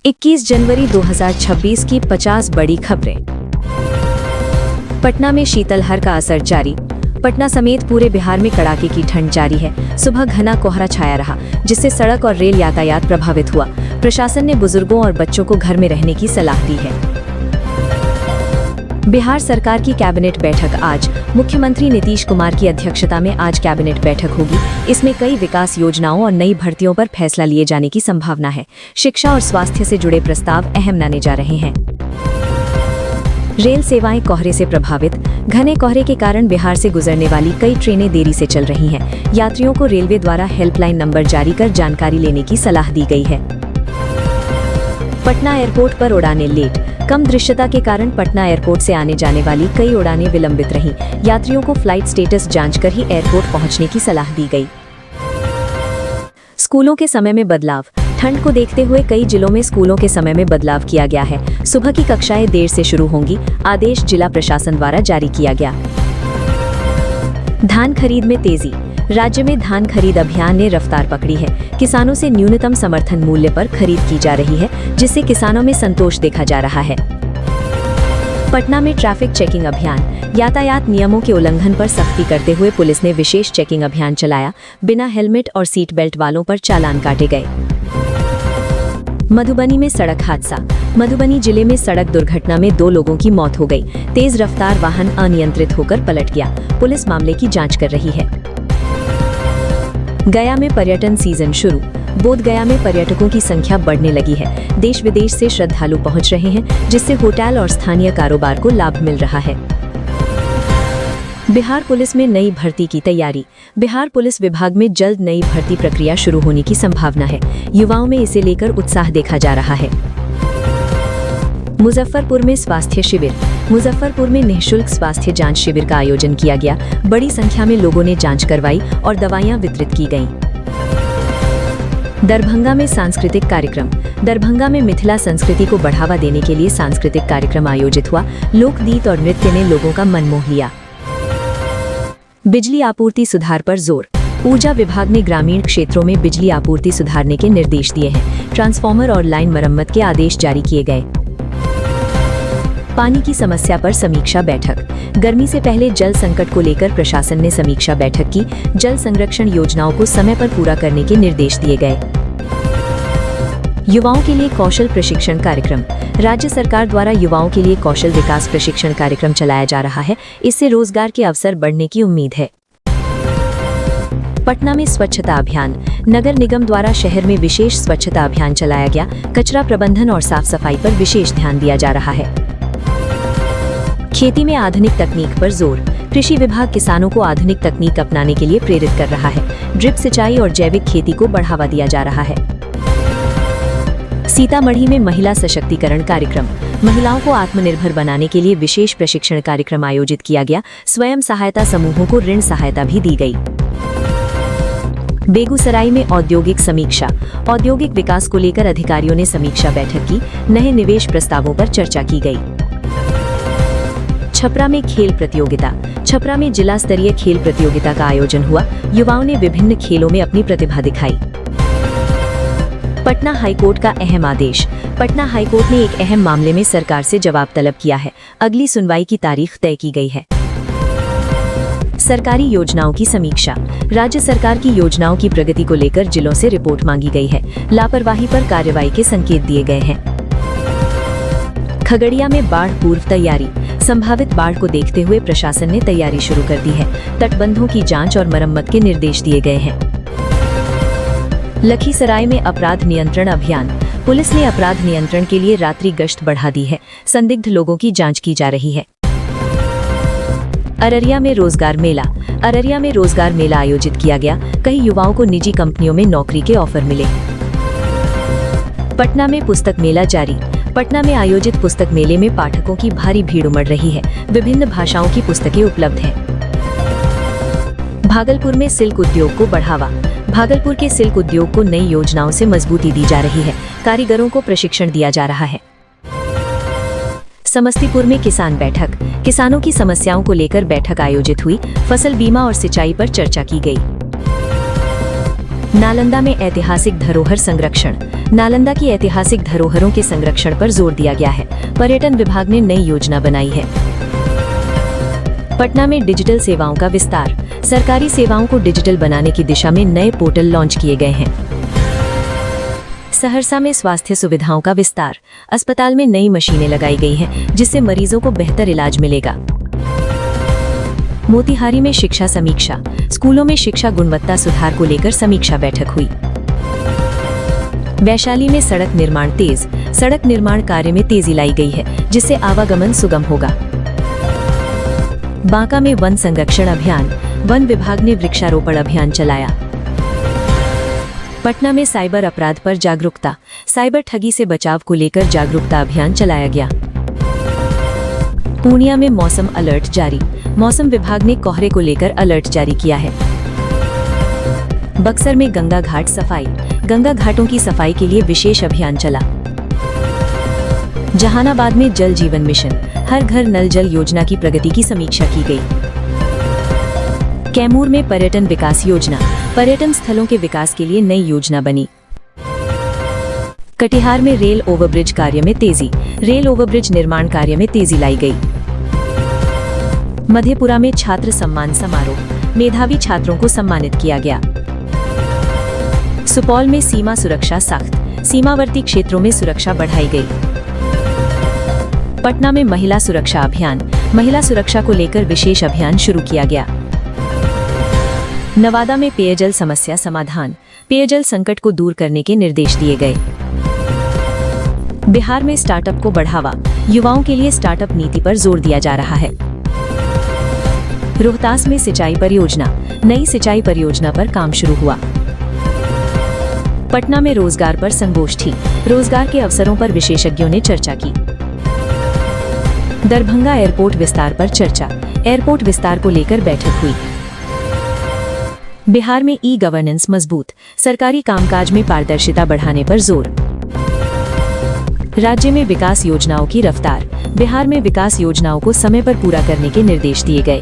21 जनवरी 2026 की 50 बड़ी खबरें। पटना में शीतलहर का असर जारी। पटना समेत पूरे बिहार में कड़ाके की ठंड जारी है। सुबह घना कोहरा छाया रहा, जिससे सड़क और रेल यातायात प्रभावित हुआ। प्रशासन ने बुजुर्गों और बच्चों को घर में रहने की सलाह दी है। बिहार सरकार की कैबिनेट बैठक आज। मुख्यमंत्री नीतीश कुमार की अध्यक्षता में आज कैबिनेट बैठक होगी। इसमें कई विकास योजनाओं और नई भर्तियों पर फैसला लिए जाने की संभावना है। शिक्षा और स्वास्थ्य से जुड़े प्रस्ताव अहम माने जा रहे हैं। रेल सेवाएं कोहरे से प्रभावित। घने कोहरे के कारण बिहार से गुजरने वाली कई ट्रेनें देरी से चल रही हैं। यात्रियों को रेलवे द्वारा हेल्पलाइन नंबर जारी कर जानकारी लेने की सलाह दी गई है। पटना एयरपोर्ट पर उड़ानें लेट। कम दृश्यता के कारण पटना एयरपोर्ट से आने जाने वाली कई उड़ानें विलंबित रहीं। यात्रियों को फ्लाइट स्टेटस जांचकर ही एयरपोर्ट पहुंचने की सलाह दी गई। स्कूलों के समय में बदलाव। ठंड को देखते हुए कई जिलों में स्कूलों के समय में बदलाव किया गया है। सुबह की कक्षाएं देर से शुरू होंगी। आदेश जिला प्रशासन द्वारा जारी किया गया। धान खरीद में तेजी। राज्य में धान खरीद अभियान ने रफ्तार पकड़ी है। किसानों से न्यूनतम समर्थन मूल्य पर खरीद की जा रही है, जिससे किसानों में संतोष देखा जा रहा है। पटना में ट्रैफिक चेकिंग अभियान। यातायात नियमों के उल्लंघन पर सख्ती करते हुए पुलिस ने विशेष चेकिंग अभियान चलाया। बिना हेलमेट और सीट बेल्ट वालों पर चालान काटे गए। मधुबनी में सड़क हादसा। मधुबनी जिले में सड़क दुर्घटना में 2 लोगों की मौत हो गई। तेज रफ्तार वाहन अनियंत्रित होकर पलट गया। पुलिस मामले की जांच कर रही है। गया में पर्यटन सीजन शुरू। बोध गया में पर्यटकों की संख्या बढ़ने लगी है। देश विदेश से श्रद्धालु पहुंच रहे हैं, जिससे होटल और स्थानीय कारोबार को लाभ मिल रहा है। बिहार पुलिस में नई भर्ती की तैयारी। बिहार पुलिस विभाग में जल्द नई भर्ती प्रक्रिया शुरू होने की संभावना है। युवाओं में इसे लेकर उत्साह देखा जा रहा है। मुजफ्फरपुर में स्वास्थ्य शिविर। मुजफ्फरपुर में निःशुल्क स्वास्थ्य जांच शिविर का आयोजन किया गया। बड़ी संख्या में लोगों ने जांच करवाई और दवाइयां वितरित की गईं। दरभंगा में सांस्कृतिक कार्यक्रम। दरभंगा में मिथिला संस्कृति को बढ़ावा देने के लिए सांस्कृतिक कार्यक्रम आयोजित हुआ। लोकगीत और नृत्य ने लोगों का मन मोह लिया। बिजली आपूर्ति सुधार पर जोर। ऊर्जा विभाग ने ग्रामीण क्षेत्रों में बिजली आपूर्ति सुधारने के निर्देश दिए हैं। ट्रांसफार्मर और लाइन मरम्मत के आदेश जारी किए गए। पानी की समस्या पर समीक्षा बैठक। गर्मी से पहले जल संकट को लेकर प्रशासन ने समीक्षा बैठक की। जल संरक्षण योजनाओं को समय पर पूरा करने के निर्देश दिए गए। युवाओं के लिए कौशल प्रशिक्षण कार्यक्रम। राज्य सरकार द्वारा युवाओं के लिए कौशल विकास प्रशिक्षण कार्यक्रम चलाया जा रहा है। इससे रोजगार के अवसर बढ़ने की उम्मीद है। पटना में स्वच्छता अभियान। नगर निगम द्वारा शहर में विशेष स्वच्छता अभियान चलाया गया। कचरा प्रबंधन और साफ सफाई पर विशेष ध्यान दिया जा रहा है। खेती में आधुनिक तकनीक पर जोर। कृषि विभाग किसानों को आधुनिक तकनीक अपनाने के लिए प्रेरित कर रहा है। ड्रिप सिंचाई और जैविक खेती को बढ़ावा दिया जा रहा है। सीतामढ़ी में महिला सशक्तिकरण कार्यक्रम। महिलाओं को आत्मनिर्भर बनाने के लिए विशेष प्रशिक्षण कार्यक्रम आयोजित किया गया। स्वयं सहायता समूहों को ऋण सहायता भी दी गई। बेगूसराय में औद्योगिक समीक्षा। औद्योगिक विकास को लेकर अधिकारियों ने समीक्षा बैठक की। नए निवेश प्रस्तावों पर चर्चा की गई। छपरा में खेल प्रतियोगिता। छपरा में जिला स्तरीय खेल प्रतियोगिता का आयोजन हुआ। युवाओं ने विभिन्न खेलों में अपनी प्रतिभा दिखाई। पटना हाईकोर्ट का अहम आदेश। पटना हाईकोर्ट ने एक अहम मामले में सरकार से जवाब तलब किया है। अगली सुनवाई की तारीख तय की गई है। सरकारी योजनाओं की समीक्षा। राज्य सरकार की योजनाओं की प्रगति को लेकर जिलों से रिपोर्ट मांगी गई है। लापरवाही पर कार्रवाई के संकेत दिए गए हैं। खगड़िया में बाढ़ पूर्व तैयारी। संभावित बाढ़ को देखते हुए प्रशासन ने तैयारी शुरू कर दी है। तटबंधों की जांच और मरम्मत के निर्देश दिए गए हैं। लखीसराय में अपराध नियंत्रण अभियान। पुलिस ने अपराध नियंत्रण के लिए रात्रि गश्त बढ़ा दी है। संदिग्ध लोगों की जांच की जा रही है। अररिया में रोजगार मेला। अररिया में रोजगार मेला आयोजित किया गया। कई युवाओं को निजी कंपनियों में नौकरी के ऑफर मिले। पटना में पुस्तक मेला जारी। पटना में आयोजित पुस्तक मेले में पाठकों की भारी भीड़ उमड़ रही है। विभिन्न भाषाओं की पुस्तकें उपलब्ध हैं। भागलपुर में सिल्क उद्योग को बढ़ावा। भागलपुर के सिल्क उद्योग को नई योजनाओं से मजबूती दी जा रही है। कारीगरों को प्रशिक्षण दिया जा रहा है। समस्तीपुर में किसान बैठक। किसानों की समस्याओं को लेकर बैठक आयोजित हुई। फसल बीमा और सिंचाई पर चर्चा की गई। नालंदा में ऐतिहासिक धरोहर संरक्षण। नालंदा की ऐतिहासिक धरोहरों के संरक्षण पर जोर दिया गया है। पर्यटन विभाग ने नई योजना बनाई है। पटना में डिजिटल सेवाओं का विस्तार। सरकारी सेवाओं को डिजिटल बनाने की दिशा में नए पोर्टल लॉन्च किए गए हैं। सहरसा में स्वास्थ्य सुविधाओं का विस्तार। अस्पताल में नई मशीनें लगाई गई हैं, जिससे मरीजों को बेहतर इलाज मिलेगा। मोतिहारी में शिक्षा समीक्षा। स्कूलों में शिक्षा गुणवत्ता सुधार को लेकर समीक्षा बैठक हुई। वैशाली में सड़क निर्माण तेज। सड़क निर्माण कार्य में तेजी लाई गई है, जिससे आवागमन सुगम होगा। बांका में वन संरक्षण अभियान। वन विभाग ने वृक्षारोपण अभियान चलाया। पटना में साइबर अपराध पर जागरूकता। साइबर ठगी से बचाव को लेकर जागरूकता अभियान चलाया गया। पूर्णिया में मौसम अलर्ट जारी। मौसम विभाग ने कोहरे को लेकर अलर्ट जारी किया है। बक्सर में गंगा घाट सफाई। गंगा घाटों की सफाई के लिए विशेष अभियान चला। जहानाबाद में जल जीवन मिशन। हर घर नल जल योजना की प्रगति की समीक्षा की गई। कैमूर में पर्यटन विकास योजना। पर्यटन स्थलों के विकास के लिए नई योजना बनी। कटिहार में रेल ओवरब्रिज कार्य में तेजी। रेल ओवरब्रिज निर्माण कार्य में तेजी लाई गई। मधेपुरा में छात्र सम्मान समारोह। मेधावी छात्रों को सम्मानित किया गया। सुपौल में सीमा सुरक्षा सख्त। सीमावर्ती क्षेत्रों में सुरक्षा बढ़ाई गई। पटना में महिला सुरक्षा अभियान। महिला सुरक्षा को लेकर विशेष अभियान शुरू किया गया। नवादा में पेयजल समस्या समाधान। पेयजल संकट को दूर करने के निर्देश दिए गए। बिहार में स्टार्टअप को बढ़ावा। युवाओं के लिए स्टार्टअप नीति पर जोर दिया जा रहा है। रोहतास में सिंचाई परियोजना। नई सिंचाई परियोजना पर काम शुरू हुआ। पटना में रोजगार पर संगोष्ठी। रोजगार के अवसरों पर विशेषज्ञों ने चर्चा की। दरभंगा एयरपोर्ट विस्तार पर चर्चा। एयरपोर्ट विस्तार को लेकर बैठक हुई। बिहार में ई गवर्नेंस मजबूत। सरकारी कामकाज में पारदर्शिता बढ़ाने पर जोर। राज्य में विकास योजनाओं की रफ्तार। बिहार में विकास योजनाओं को समय पर पूरा करने के निर्देश दिए गए।